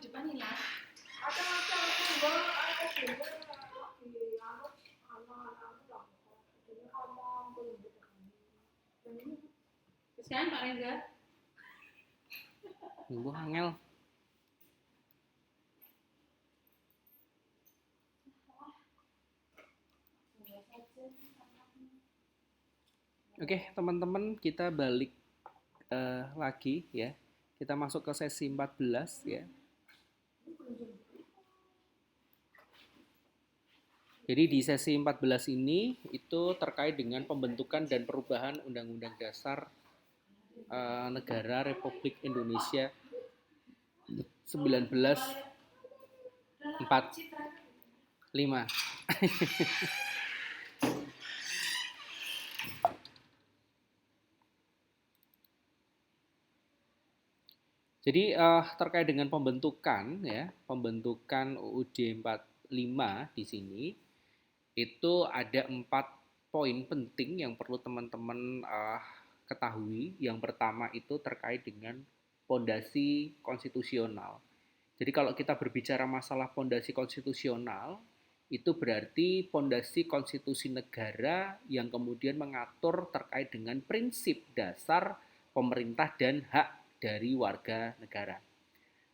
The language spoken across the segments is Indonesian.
di depan hilang. Ada juga ada juga di anak-anak lah. Jadi ngomong belum ini. Sekarang Pak Reza. Nunggu angel. Oke, teman-teman, kita balik lagi ya. Kita masuk ke sesi 14 ya. Jadi di sesi 14 ini itu terkait dengan pembentukan dan perubahan Undang-Undang Dasar Negara Republik Indonesia 1945. Jadi terkait dengan pembentukan ya, pembentukan UUD 45 di sini itu ada 4 poin penting yang perlu teman-teman ketahui. Yang pertama itu terkait dengan pondasi konstitusional. Jadi kalau kita berbicara masalah pondasi konstitusional, itu berarti pondasi konstitusi negara yang kemudian mengatur terkait dengan prinsip dasar pemerintah dan hak dari warga negara.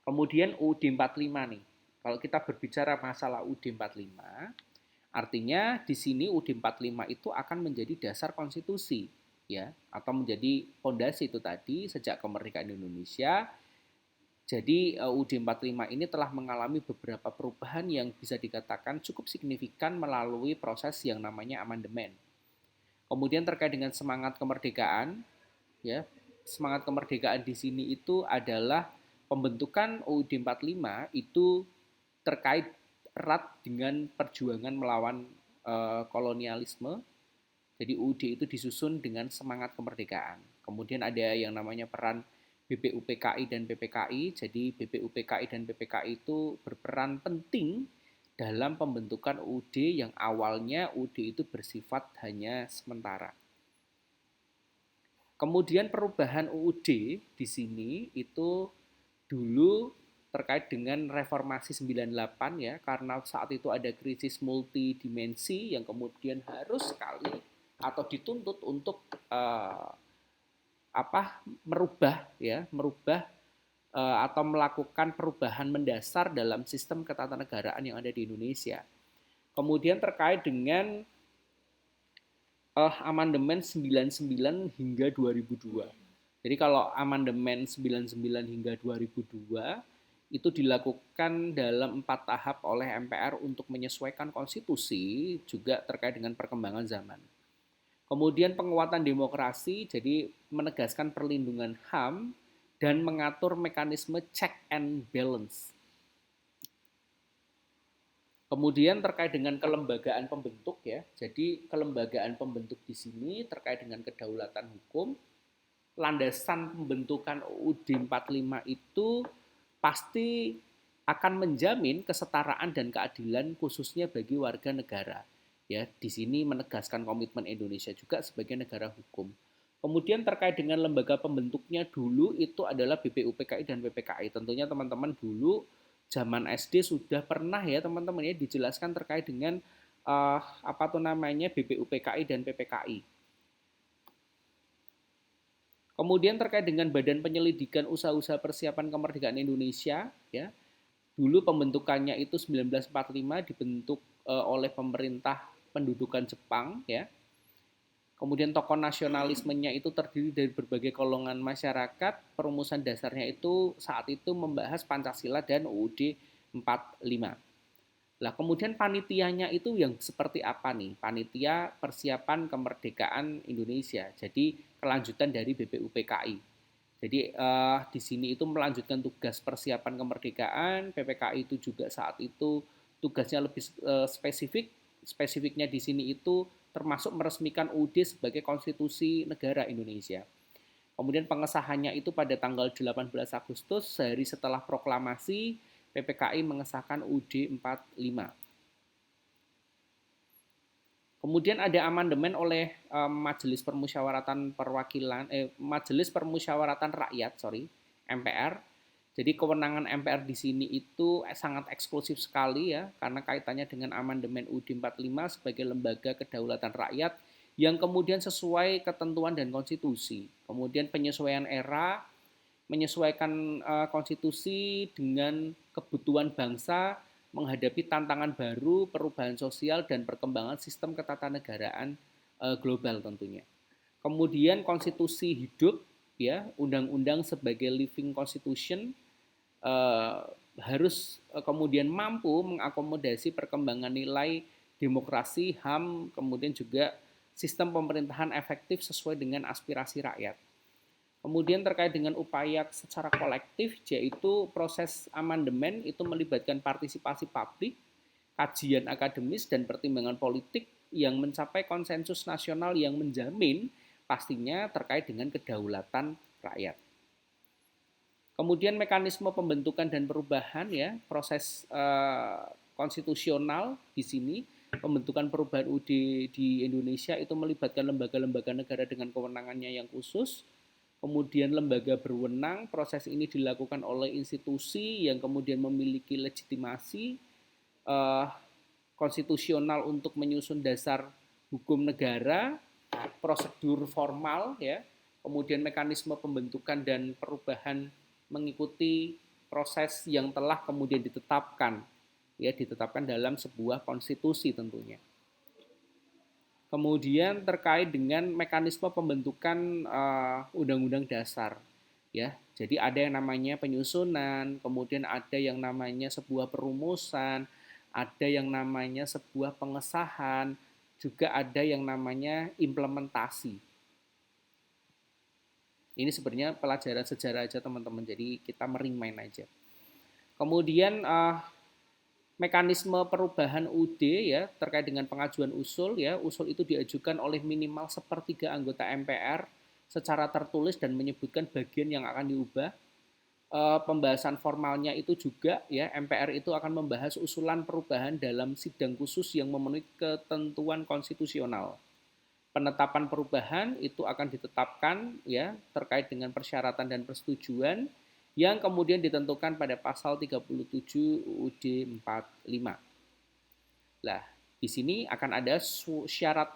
Kemudian UUD 45 nih. Kalau kita berbicara masalah UUD 45, artinya di sini UUD 45 itu akan menjadi dasar konstitusi ya, atau menjadi pondasi itu tadi sejak kemerdekaan Indonesia. Jadi UUD 45 ini telah mengalami beberapa perubahan yang bisa dikatakan cukup signifikan melalui proses yang namanya amandemen. Kemudian terkait dengan semangat kemerdekaan ya, semangat kemerdekaan di sini itu adalah pembentukan UUD 45 itu terkait erat dengan perjuangan melawan kolonialisme. Jadi UUD itu disusun dengan semangat kemerdekaan. Kemudian ada yang namanya peran BPUPKI dan PPKI. Jadi BPUPKI dan PPKI itu berperan penting dalam pembentukan UUD yang awalnya UUD itu bersifat hanya sementara. Kemudian perubahan UUD di sini itu dulu terkait dengan reformasi 98 ya, karena saat itu ada krisis multidimensi yang kemudian harus sekali atau dituntut untuk merubah atau melakukan perubahan mendasar dalam sistem ketatanegaraan yang ada di Indonesia. Kemudian terkait dengan amandemen 99 hingga 2002. Jadi kalau amandemen 99 hingga 2002 itu dilakukan dalam 4 tahap oleh MPR untuk menyesuaikan konstitusi juga terkait dengan perkembangan zaman. Kemudian penguatan demokrasi, jadi menegaskan perlindungan HAM dan mengatur mekanisme check and balance. Kemudian terkait dengan kelembagaan pembentuk ya, jadi kelembagaan pembentuk di sini terkait dengan kedaulatan hukum, landasan pembentukan UUD 45 itu pasti akan menjamin kesetaraan dan keadilan khususnya bagi warga negara. Ya, di sini menegaskan komitmen Indonesia juga sebagai negara hukum. Kemudian terkait dengan lembaga pembentuknya dulu itu adalah BPUPKI dan PPKI. Tentunya teman-teman dulu zaman SD sudah pernah ya teman-teman ya dijelaskan terkait dengan BPUPKI dan PPKI. Kemudian terkait dengan Badan Penyelidikan Usaha-usaha Persiapan Kemerdekaan Indonesia ya. Dulu pembentukannya itu 1945 dibentuk oleh pemerintah pendudukan Jepang ya. Kemudian tokoh nasionalismenya itu terdiri dari berbagai golongan masyarakat. Perumusan dasarnya itu saat itu membahas Pancasila dan UUD 45. Lah kemudian panitianya itu yang seperti apa nih? Panitia Persiapan Kemerdekaan Indonesia. Jadi kelanjutan dari BPUPKI. Jadi di sini itu melanjutkan tugas persiapan kemerdekaan. PPKI itu juga saat itu tugasnya lebih spesifik. Spesifiknya di sini itu termasuk meresmikan UUD sebagai konstitusi negara Indonesia. Kemudian pengesahannya itu pada tanggal 18 Agustus, sehari setelah proklamasi, PPKI mengesahkan UUD 45. Kemudian ada amandemen oleh Majelis Permusyawaratan Rakyat, MPR. Jadi kewenangan MPR di sini itu sangat eksklusif sekali ya, karena kaitannya dengan amandemen UUD 45 sebagai lembaga kedaulatan rakyat yang kemudian sesuai ketentuan dan konstitusi. Kemudian penyesuaian era, menyesuaikan konstitusi dengan kebutuhan bangsa menghadapi tantangan baru, perubahan sosial dan perkembangan sistem ketatanegaraan global tentunya. Kemudian konstitusi hidup ya, undang-undang sebagai living constitution harus kemudian mampu mengakomodasi perkembangan nilai demokrasi, HAM, kemudian juga sistem pemerintahan efektif sesuai dengan aspirasi rakyat. Kemudian terkait dengan upaya secara kolektif, yaitu proses amandemen itu melibatkan partisipasi publik, kajian akademis, dan pertimbangan politik yang mencapai konsensus nasional yang menjamin pastinya terkait dengan kedaulatan rakyat. Kemudian mekanisme pembentukan dan perubahan ya, proses konstitusional di sini, pembentukan perubahan UUD di Indonesia itu melibatkan lembaga-lembaga negara dengan kewenangannya yang khusus. Kemudian lembaga berwenang, proses ini dilakukan oleh institusi yang kemudian memiliki legitimasi konstitusional untuk menyusun dasar hukum negara, prosedur formal ya, kemudian mekanisme pembentukan dan perubahan mengikuti proses yang telah kemudian ditetapkan dalam sebuah konstitusi tentunya. Kemudian terkait dengan mekanisme pembentukan undang-undang dasar ya. Jadi ada yang namanya penyusunan, kemudian ada yang namanya sebuah perumusan, ada yang namanya sebuah pengesahan, juga ada yang namanya implementasi. Ini sebenarnya pelajaran sejarah aja teman-teman, jadi kita merimain aja. Kemudian mekanisme perubahan UUD ya terkait dengan pengajuan usul ya, usul itu diajukan oleh minimal sepertiga anggota MPR secara tertulis dan menyebutkan bagian yang akan diubah. Pembahasan formalnya itu juga ya, MPR itu akan membahas usulan perubahan dalam sidang khusus yang memenuhi ketentuan konstitusional. Penetapan perubahan itu akan ditetapkan ya terkait dengan persyaratan dan persetujuan yang kemudian ditentukan pada pasal 37 UUD 45. Nah, di sini akan ada syarat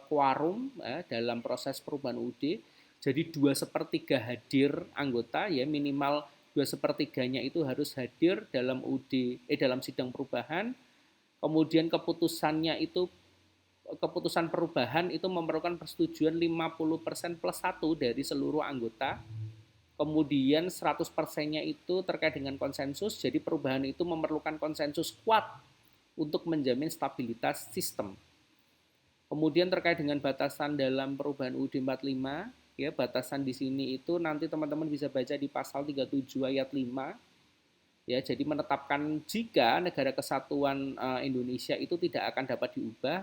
quorum dalam proses perubahan UUD. Jadi 2/3 hadir anggota ya, minimal 2/3-nya itu harus hadir dalam dalam sidang perubahan. Kemudian keputusan perubahan itu memerlukan persetujuan 50% plus 1 dari seluruh anggota. Kemudian 100%-nya itu terkait dengan konsensus, jadi perubahan itu memerlukan konsensus kuat untuk menjamin stabilitas sistem. Kemudian terkait dengan batasan dalam perubahan UUD 45, ya batasan di sini itu nanti teman-teman bisa baca di pasal 37 ayat 5. Ya, jadi menetapkan jika negara kesatuan Indonesia itu tidak akan dapat diubah,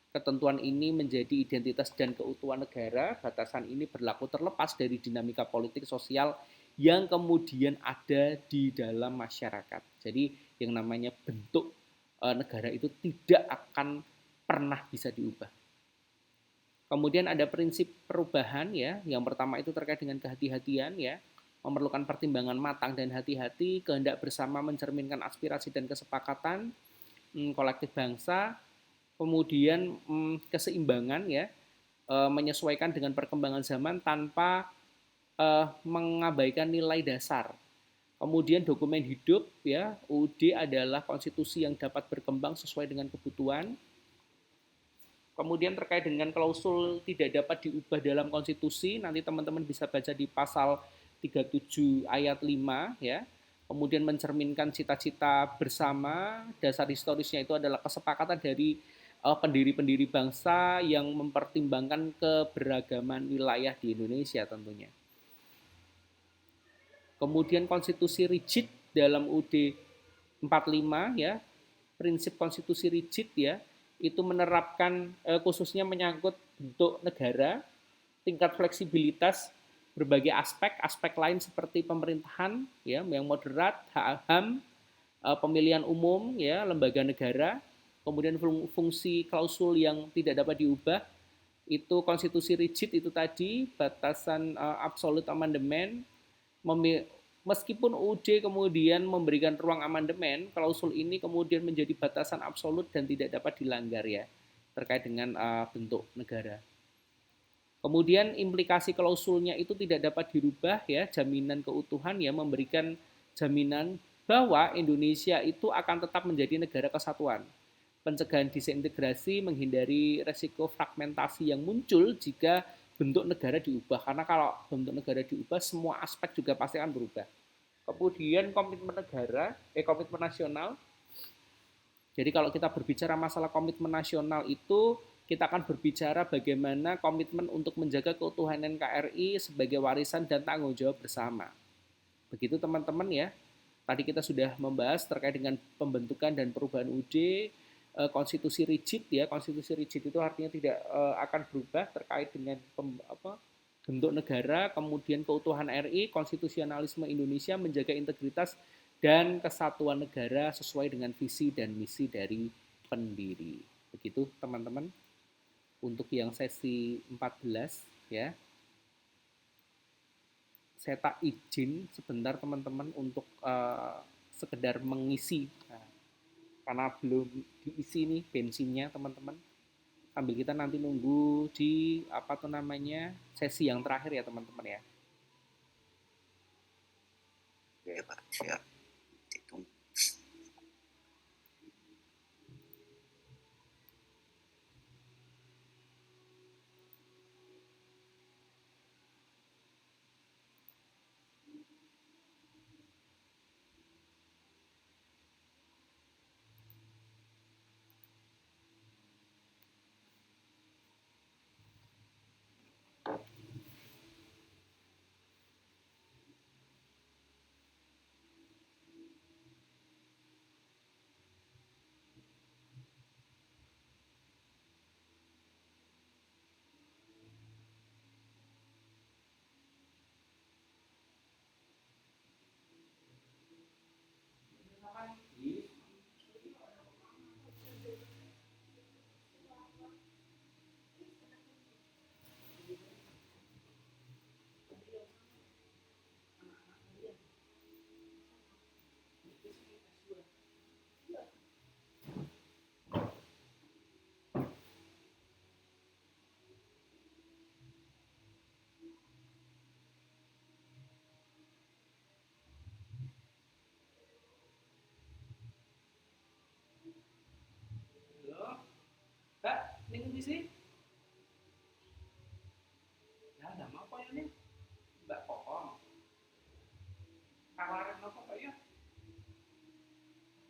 ketentuan ini menjadi identitas dan keutuhan negara. Batasan ini berlaku terlepas dari dinamika politik sosial yang kemudian ada di dalam masyarakat. Jadi yang namanya bentuk negara itu tidak akan pernah bisa diubah. Kemudian ada prinsip perubahan ya. Yang pertama itu terkait dengan kehati-hatian ya, memerlukan pertimbangan matang dan hati-hati, kehendak bersama mencerminkan aspirasi dan kesepakatan kolektif bangsa. Kemudian keseimbangan ya, menyesuaikan dengan perkembangan zaman tanpa mengabaikan nilai dasar. Kemudian dokumen hidup ya, UUD adalah konstitusi yang dapat berkembang sesuai dengan kebutuhan. Kemudian terkait dengan klausul tidak dapat diubah dalam konstitusi, nanti teman-teman bisa baca di pasal 37 ayat 5 ya. Kemudian mencerminkan cita-cita bersama, dasar historisnya itu adalah kesepakatan dari pendiri-pendiri bangsa yang mempertimbangkan keberagaman wilayah di Indonesia tentunya. Kemudian konstitusi rigid dalam UUD 45 ya, prinsip konstitusi rigid ya, itu menerapkan khususnya menyangkut bentuk negara, tingkat fleksibilitas berbagai aspek lain seperti pemerintahan ya yang moderat, HAM, pemilihan umum ya, lembaga negara. Kemudian fungsi klausul yang tidak dapat diubah, itu konstitusi rigid itu tadi, batasan absolute amandemen, meskipun UUD kemudian memberikan ruang amandemen, klausul ini kemudian menjadi batasan absolut dan tidak dapat dilanggar ya terkait dengan bentuk negara. Kemudian implikasi klausulnya itu tidak dapat dirubah ya, jaminan keutuhan ya, memberikan jaminan bahwa Indonesia itu akan tetap menjadi negara kesatuan. Pencegahan disintegrasi, menghindari resiko fragmentasi yang muncul jika bentuk negara diubah. Karena kalau bentuk negara diubah, semua aspek juga pasti akan berubah. Kemudian komitmen negara, komitmen nasional. Jadi kalau kita berbicara masalah komitmen nasional itu, kita akan berbicara bagaimana komitmen untuk menjaga keutuhan NKRI sebagai warisan dan tanggung jawab bersama. Begitu teman-teman ya. Tadi kita sudah membahas terkait dengan pembentukan dan perubahan UUD, konstitusi rigid ya. Konstitusi rigid itu artinya tidak akan berubah terkait dengan bentuk negara, kemudian keutuhan RI, konstitusionalisme Indonesia, menjaga integritas dan kesatuan negara sesuai dengan visi dan misi dari pendiri. Begitu teman-teman untuk yang sesi 14 ya. Saya tak izin sebentar teman-teman untuk sekedar mengisi karena belum diisi nih bensinnya teman-teman, sambil kita nanti nunggu di sesi yang terakhir ya teman-teman ya. Oke Pak, siap. Ditunggu. Mbak, ning di sini? Ya, ada apa ya nih? Mbak Kokong. Kawarin apa Pak ya?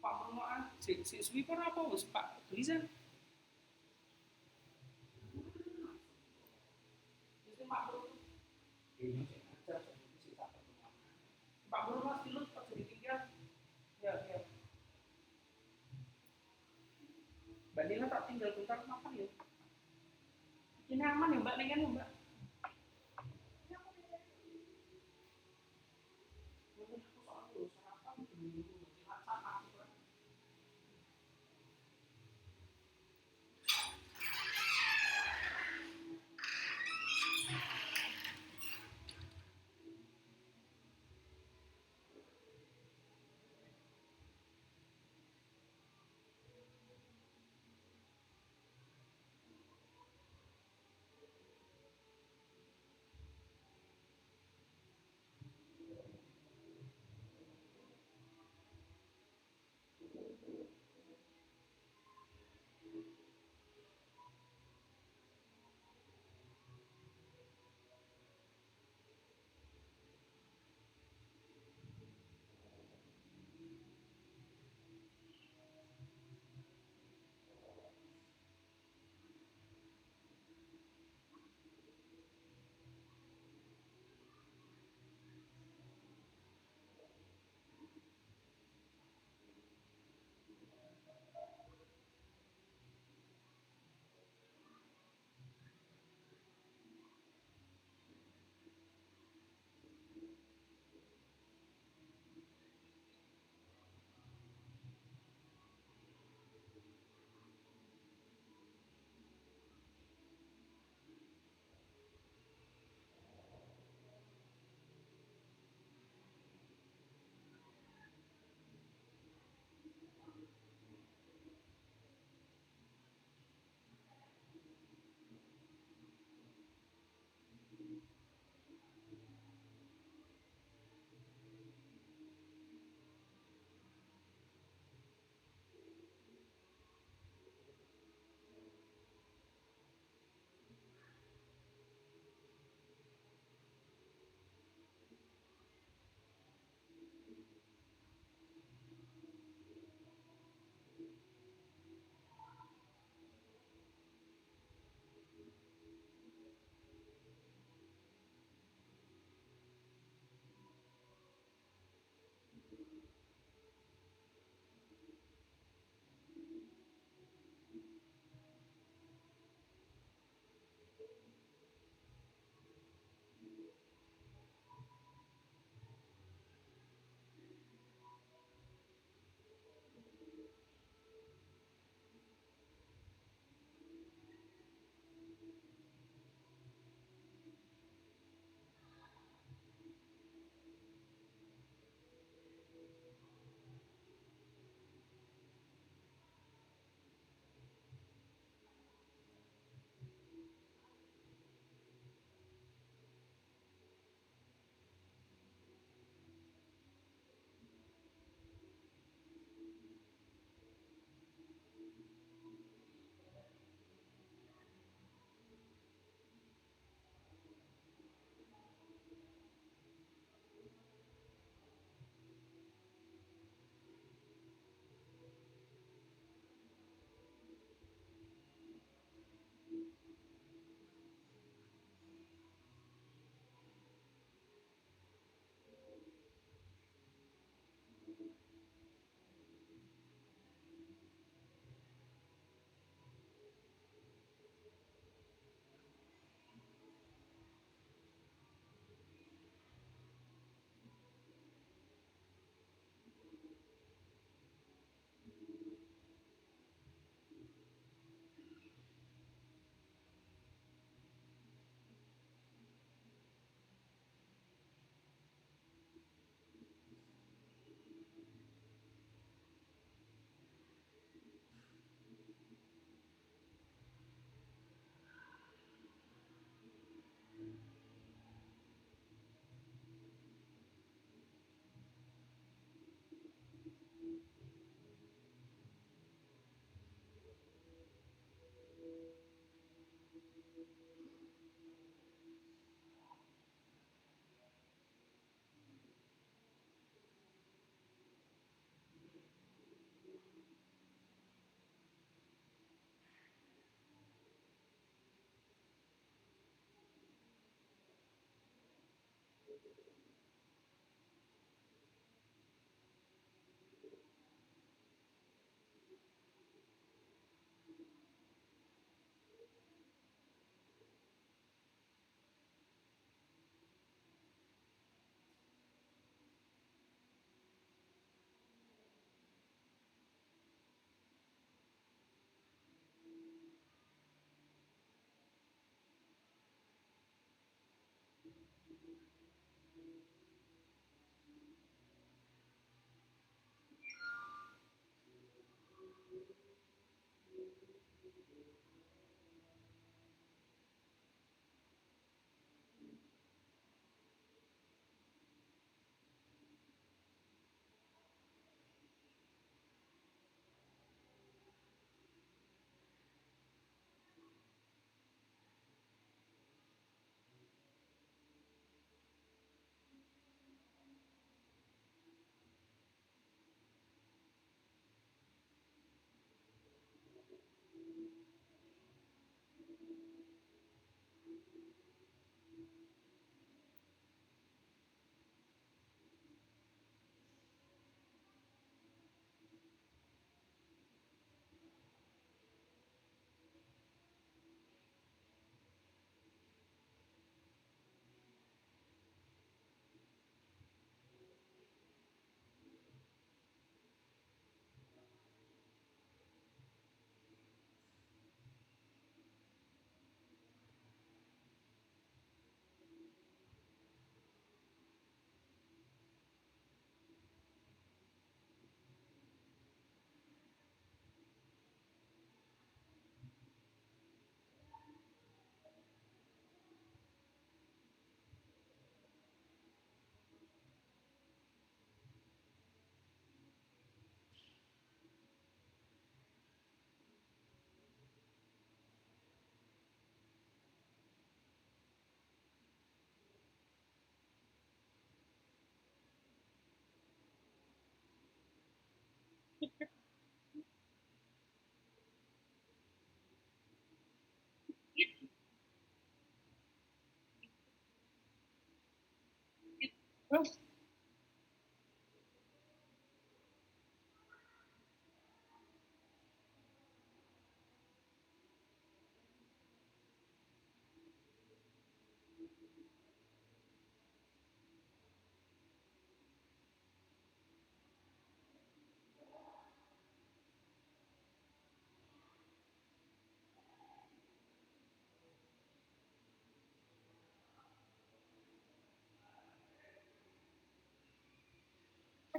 Pak Permoan, si sweeper apa wis Pak tulisan? Itu Pak Bro. Ini aja si Pak Permoan. Pak Bro Mas dulu Pak jadi tinggal. Ya, ya. Mbak Nila tak tinggal bentar makan ya. Ini aman ya Mbak, nengen ya Mbak.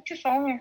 去找你。